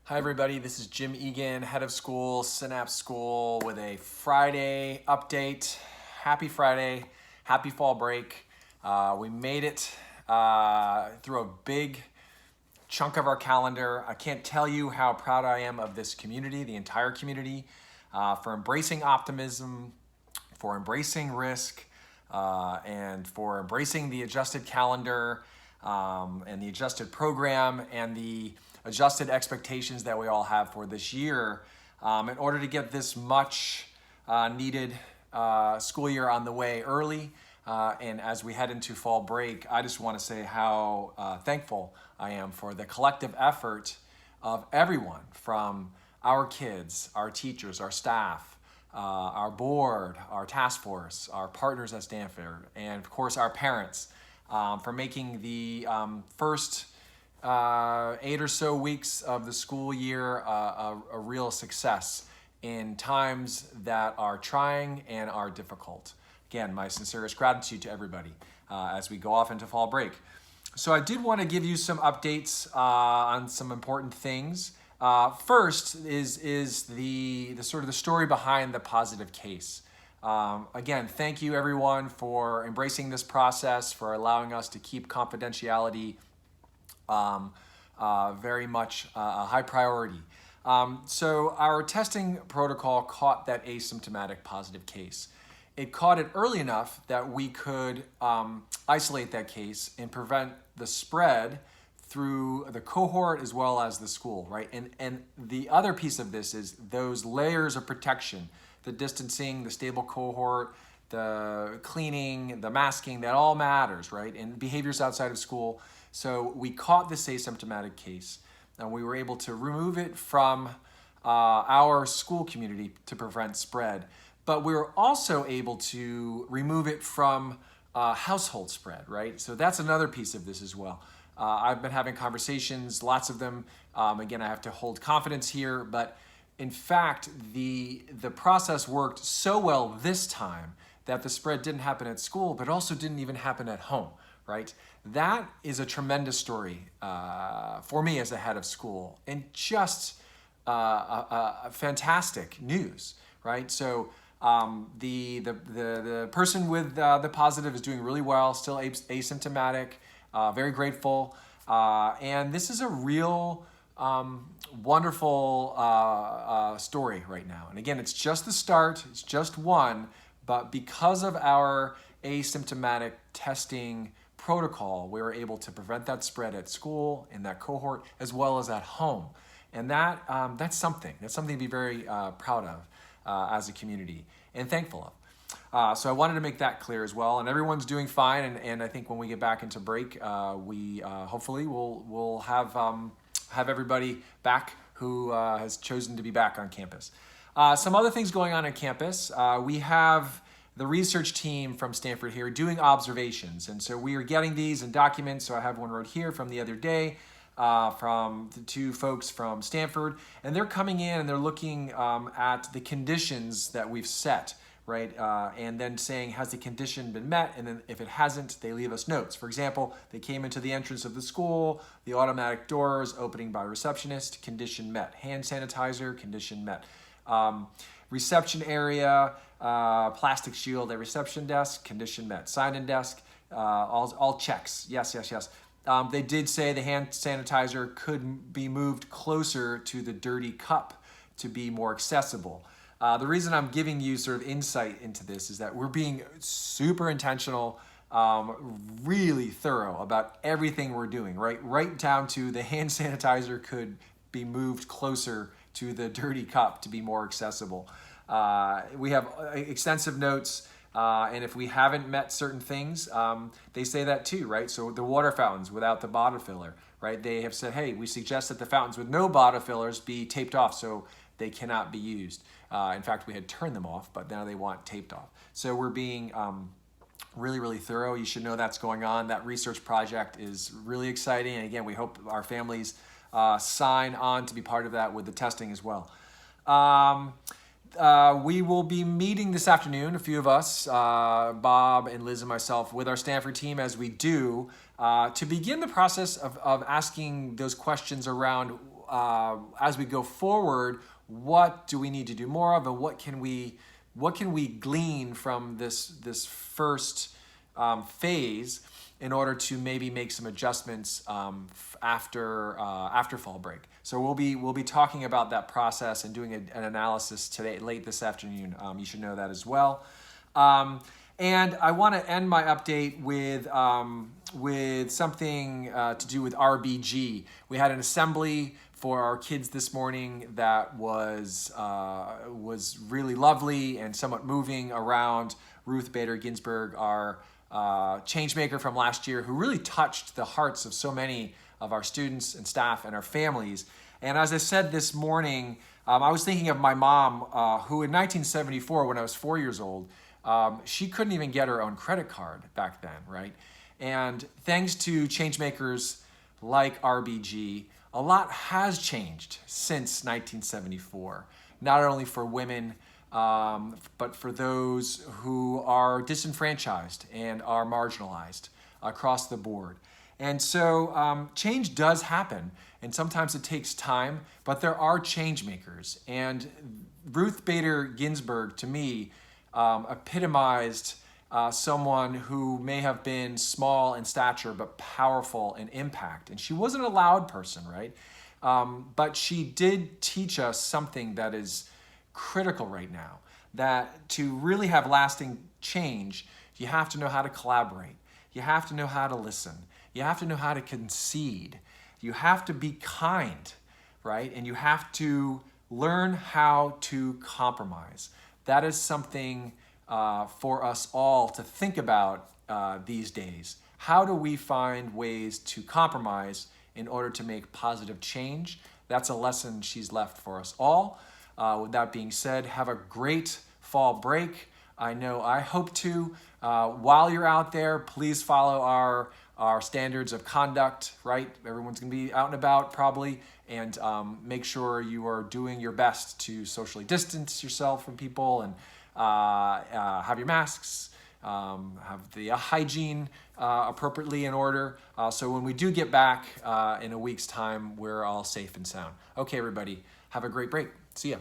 Hi everybody, this is Jim Egan, head of school, Synapse School, with a Friday update. Happy Friday, happy fall break. We made it through a big chunk of our calendar. I can't tell you how proud I am of this community, the entire community, for embracing optimism, for embracing risk, and for embracing the adjusted calendar and the adjusted program and the adjusted expectations that we all have for this year in order to get this much needed school year on the way early. And as we head into fall break, I just want to say how thankful I am for the collective effort of everyone, from our kids, our teachers, our staff, our board, our task force, our partners at Stanford, and of course our parents, for making the first 8 or so weeks of the school year a real success in times that are trying and are difficult. Again, my sincerest gratitude to everybody as we go off into fall break. So I did want to give you some updates on some important things. First is the sort of the story behind the positive case. Again, thank you everyone for embracing this process, for allowing us to keep confidentiality very much a high priority. So our testing protocol caught that asymptomatic positive case. It caught it early enough that we could isolate that case and prevent the spread through the cohort as well as the school, right? And the other piece of this is those layers of protection, the distancing, the stable cohort, the cleaning, the masking, that all matters, right? And behaviors outside of school. So we caught this asymptomatic case and we were able to remove it from our school community to prevent spread. But we were also able to remove it from household spread, right? So that's another piece of this as well. I've been having conversations, lots of them. Again, I have to hold confidence here, but in fact, the process worked so well this time that the spread didn't happen at school, but also didn't even happen at home, right? That is a tremendous story for me as a head of school, and just a fantastic news, right? So the person with the positive is doing really well, still asymptomatic, very grateful, and this is a real wonderful story right now. And again, it's just the start, it's just one, but because of our asymptomatic testing protocol, we were able to prevent that spread at school, in that cohort, as well as at home. And that's something to be very proud of as a community and thankful of. So I wanted to make that clear as well. And everyone's doing fine. And I think when we get back into break, we hopefully will have everybody back who has chosen to be back on campus. Some other things going on campus. We have the research team from Stanford here doing observations. And so we are getting these in documents. So I have one right here from the other day from the two folks from Stanford. And they're coming in and they're looking at the conditions that we've set, right? And then saying, has the condition been met? And then if it hasn't, they leave us notes. For example, they came into the entrance of the school, the automatic doors opening by receptionist, condition met. Hand sanitizer, condition met. Reception area, plastic shield at reception desk, condition met. Sign-in desk, all checks. Yes. They did say the hand sanitizer could be moved closer to the dirty cup to be more accessible. The reason I'm giving you sort of insight into this is that we're being super intentional, really thorough about everything we're doing, right down to the hand sanitizer could be moved closer to the dirty cup to be more accessible. We have extensive notes, and if we haven't met certain things, they say that too, right? So the water fountains without the bottle filler, right? They have said, hey, we suggest that the fountains with no bottle fillers be taped off so they cannot be used. In fact, we had turned them off, but now they want taped off. So we're being really thorough. You should know that's going on. That research project is really exciting. And again, we hope our families sign on to be part of that with the testing as well. We will be meeting this afternoon, a few of us, Bob and Liz and myself, with our Stanford team as we do, to begin the process of asking those questions around as we go forward, what do we need to do more of, and what can we glean from this first phase in order to maybe make some adjustments after fall break. So we'll be talking about that process and doing an analysis today, late this afternoon. You should know that as well. And I want to end my update with something to do with RBG. We had an assembly for our kids this morning that was really lovely and somewhat moving around Ruth Bader Ginsburg, our changemaker from last year, who really touched the hearts of so many of our students and staff and our families. And as I said this morning, I was thinking of my mom, who in 1974, when I was 4 years old, she couldn't even get her own credit card back then, right? And thanks to changemakers like RBG, a lot has changed since 1974, not only for women, but for those who are disenfranchised and are marginalized across the board. And so change does happen, and sometimes it takes time, but there are change makers. And Ruth Bader Ginsburg, to me, epitomized someone who may have been small in stature but powerful in impact. And she wasn't a loud person, right? But she did teach us something that is critical right now, that to really have lasting change, you have to know how to collaborate. You have to know how to listen. You have to know how to concede. You have to be kind, right? And you have to learn how to compromise. That is something for us all to think about these days. How do we find ways to compromise in order to make positive change? That's a lesson she's left for us all. With that being said, have a great fall break. I know I hope to. While you're out there, please follow our standards of conduct, right? Everyone's gonna be out and about probably, and make sure you are doing your best to socially distance yourself from people, and have your masks, have the hygiene appropriately in order, so when we do get back in a week's time, we're all safe and sound. Okay, everybody, have a great break. See ya.